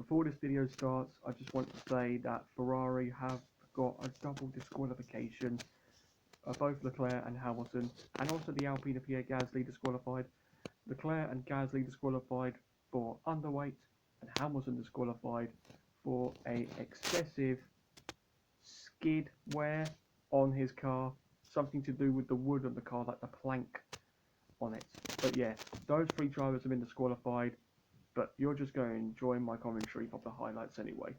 Before this video starts, I just want to say that Ferrari have got a double disqualification, both Leclerc and Hamilton, and also the Alpine and Pierre Gasly disqualified. Leclerc and Gasly disqualified for underweight, and Hamilton disqualified for a excessive skid wear on his car, something to do with the wood of the car, like the plank on it. But yeah, those three drivers have been disqualified, but you're just going to enjoy my commentary of the highlights anyway.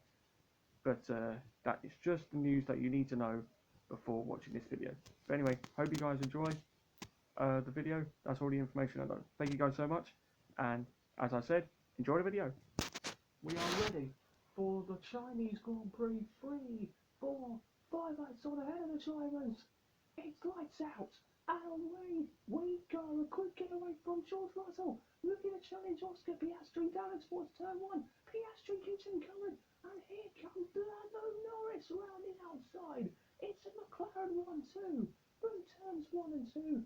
But that is just the news that you need to know before watching this video. But anyway, hope you guys enjoy the video. That's all the information I know. Thank you guys so much, and as I said, enjoy the video. We are ready for the Chinese Grand Prix. 3, 4, 5 laps on ahead of the drivers. It's lights out. And away we go. A quick getaway from George Russell. Looking to challenge Oscar Piastri down towards turn 1. Piastri keeps him coming. And here comes Lando Norris around the outside. It's a McLaren 1-2. Through turns 1 and 2.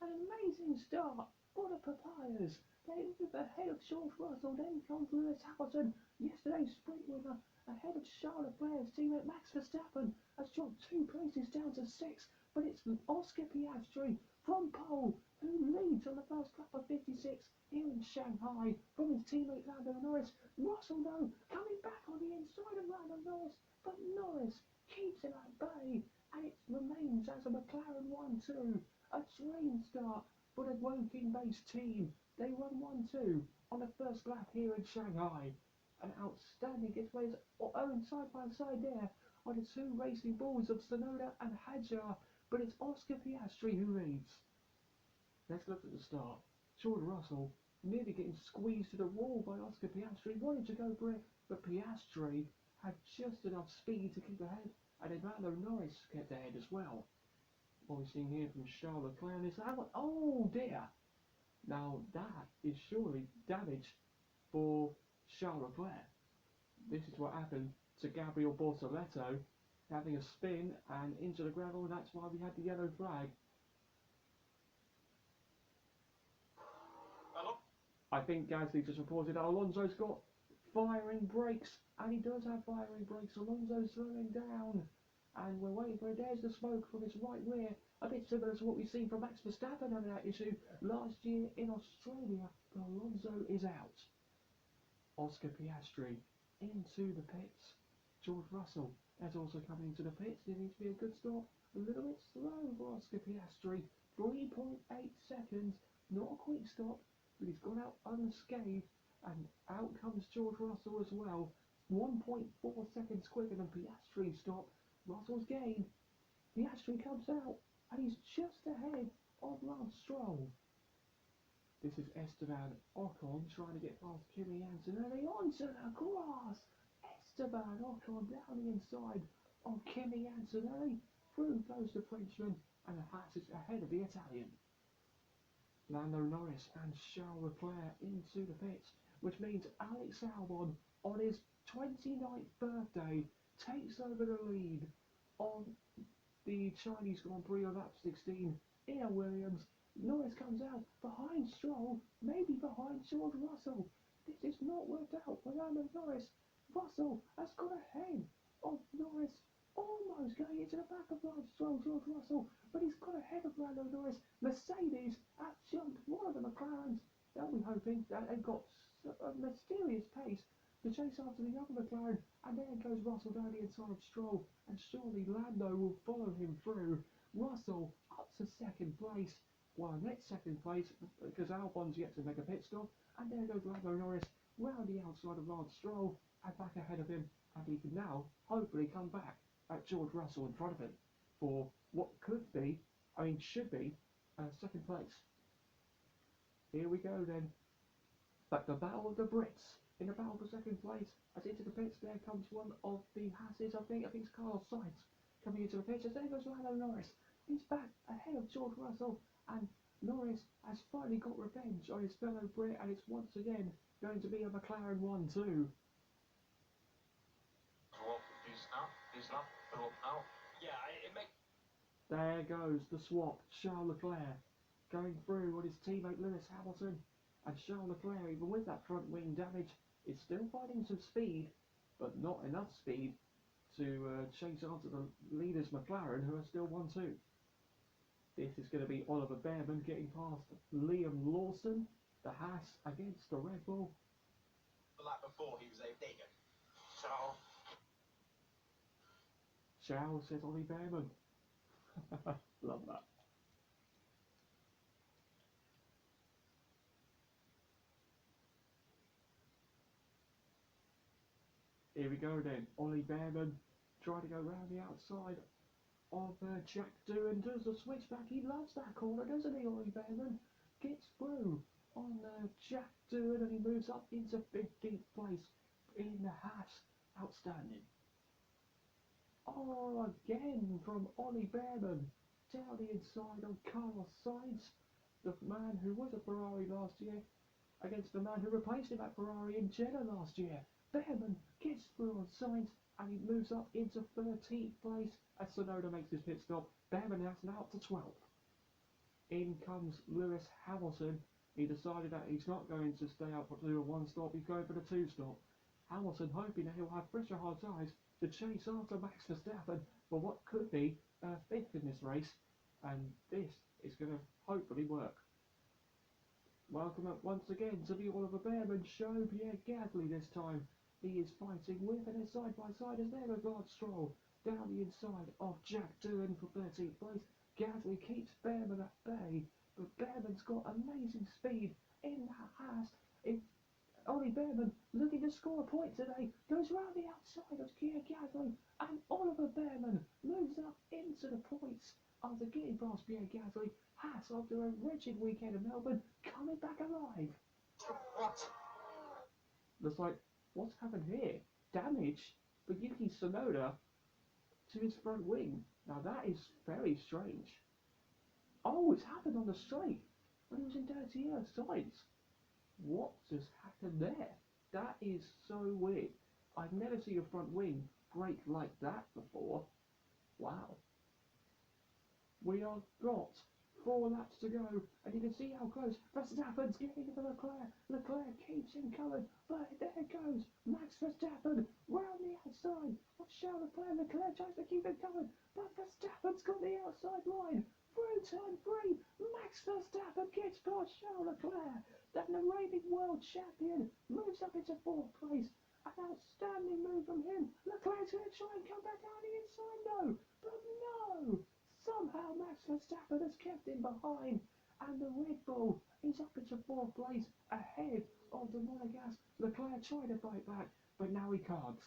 An amazing start for the Papayas. They move ahead of George Russell. Then comes Lewis Hamilton. Yesterday's sprint winner. Ahead of Charles Leclerc's teammate Max Verstappen has dropped 2 places down to 6. But it's Oscar Piastri from pole who leads on the first lap of 56 here in Shanghai from his teammate Lando Norris. Russell though coming back on the inside of Lando Norris, but Norris keeps him at bay and it remains as a McLaren 1-2. A train start for the Woking-based team. They run 1-2 on the first lap here in Shanghai. An outstanding getaway owned side by side there are the two racing bulls of Tsunoda and Hadjar. But it's Oscar Piastri who leads. Let's look at the start. George Russell nearly getting squeezed to the wall by Oscar Piastri, wanted to go for it, but Piastri had just enough speed to keep ahead, and then Lando Norris kept ahead as well. What we're seeing here from Charles Leclerc is that one. Oh dear! Now that is surely damage for Charles Leclerc. This is what happened to Gabriel Bortoleto, having a spin and into the gravel, and that's why we had the yellow flag. Hello? I think Gasly just reported that Alonso's got firing brakes, and he does have firing brakes. Alonso's slowing down, and we're waiting for it. There's the smoke from his right rear, a bit similar to what we've seen from Max Verstappen having that issue last year in Australia, but Alonso is out. Oscar Piastri into the pits. George Russell has also come into the pits. There needs to be a good stop. A little bit slow for Oscar Piastri. 3.8 seconds. Not a quick stop, but he's gone out unscathed. And out comes George Russell as well. 1.4 seconds quicker than Piastri's stop. Russell's gained. Piastri comes out, and he's just ahead of Lance Stroll. This is Esteban Ocon trying to get past Kimi Antonelli onto the grass. Esteban Ocon down the inside of Kimi Antonelli. Through goes the Frenchman, and Haas is ahead of the Italian. Lando Norris and Charles Leclerc into the pits, which means Alex Albon on his 29th birthday takes over the lead on the Chinese Grand Prix of lap 16 in a Williams. Norris comes out behind Stroll, maybe behind George Russell. This is not worked out for Lando Norris. Russell has got ahead of Norris, almost going into the back of Lance Stroll, George Russell, but he's got ahead of Lando Norris. Mercedes have jumped one of the McLarens. They'll be hoping that they've got a mysterious pace to chase after the other McLaren, and then goes Russell down the inside of Stroll, and surely Lando will follow him through. Russell up to second place. Well, next second place, because Albon's yet to make a pit stop, and there goes Lando Norris round the outside of Lance Stroll, and back ahead of him, and he can now hopefully come back at George Russell in front of him for what could be, should be, second place. Here we go then. But the battle of the Brits in the battle for second place. As into the pits, there comes one of the Hasses. I think it's Carlos Sainz coming into the pits. As there goes Lando Norris. He's back ahead of George Russell, and Norris has finally got revenge on his fellow Brit, and it's once again going to be a McLaren 1-2. There goes the swap. Charles Leclerc going through on his teammate Lewis Hamilton, and Charles Leclerc, even with that front wing damage, is still finding some speed, but not enough speed to chase after the leaders McLaren, who are still 1-2. This is going to be Oliver Bearman getting past Liam Lawson, the Haas against the Red Bull. The lap before he was a vegan. So. Ciao, says Ollie Bearman. Love that. Here we go then. Ollie Bearman trying to go round the outside of Jack Doohan. Does the switchback. He loves that corner, doesn't he, Ollie Bearman? Gets through on Jack Doohan and he moves up into 15th place in the Haas. Outstanding. Oh, again from Ollie Bearman. Down the inside on Carlos Sainz, the man who was a Ferrari last year, against the man who replaced him at Ferrari in Jeddah last year. Bearman gets through on Sainz and he moves up into 13th place as Tsunoda makes his pit stop. Bearman is now up to 12th. In comes Lewis Hamilton. He decided that he's not going to stay out to do a one stop, he's going for the two stop. Hamilton hoping that he'll have fresher hard tyres to chase after Max Verstappen for what could be 5th in this race, and this is going to hopefully work. Welcome up once again to the Oliver Bearman show. Pierre Gasly this time. He is fighting with and is side by side as there regards Stroll down the inside of Jack Doohan for 13th place. Gasly keeps Bearman at bay, but Bearman's got amazing speed in that Haas. Ollie Bearman looking to score a point today, goes round the outside of Pierre Gasly, and Oliver Bearman moves up into the points after getting past Pierre Gasly. Haas, after a wretched weekend in Melbourne, coming back alive. What? Looks like, what's happened here? Damage for Yuki Tsunoda to his front wing. Now that is very strange. Oh, it's happened on the straight when he was in dirty air sides. What just happened there? That is so weird. I've never seen a front wing break like that before. Wow. We have got 4 laps to go, and you can see how close Verstappen's getting to Leclerc. Leclerc keeps him covered, but there goes Max Verstappen round the outside of Charles Leclerc. Leclerc tries to keep him covered, but Verstappen's got the outside line. Through turn 3, Max Verstappen gets past Charles Leclerc. Then the reigning world champion moves up into 4th place. An outstanding move from him. Leclerc's going to try and come back down the inside, no, but no. Somehow Max Verstappen has kept him behind, and the Red Bull is up into 4th place ahead of the Monegasque. Leclerc tried to fight back, but now he can't.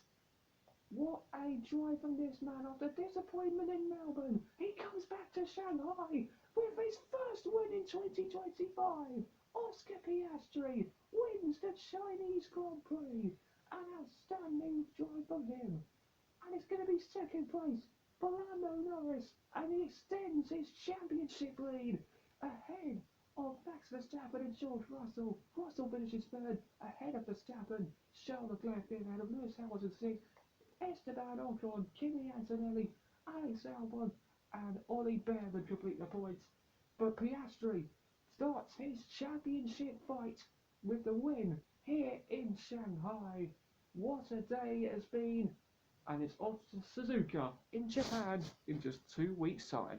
What a drive from this man after disappointment in Melbourne. He comes back to Shanghai with his first win in 2025. Oscar Piastri wins the Chinese Grand Prix. An outstanding drive from him. And it's going to be 2nd place for Lando Norris, and he extends his championship lead ahead of Max Verstappen and George Russell. Russell finishes 3rd ahead of Verstappen. Charles Leclerc 5th ahead of Lewis Hamilton 6th. Esteban Ocon, Kimi Antonelli, Alex Albon, and Ollie Bearman complete the points. But Piastri starts his championship fight with the win here in Shanghai. What a day it has been! And it's off to Suzuka in Japan in just 2 weeks' time.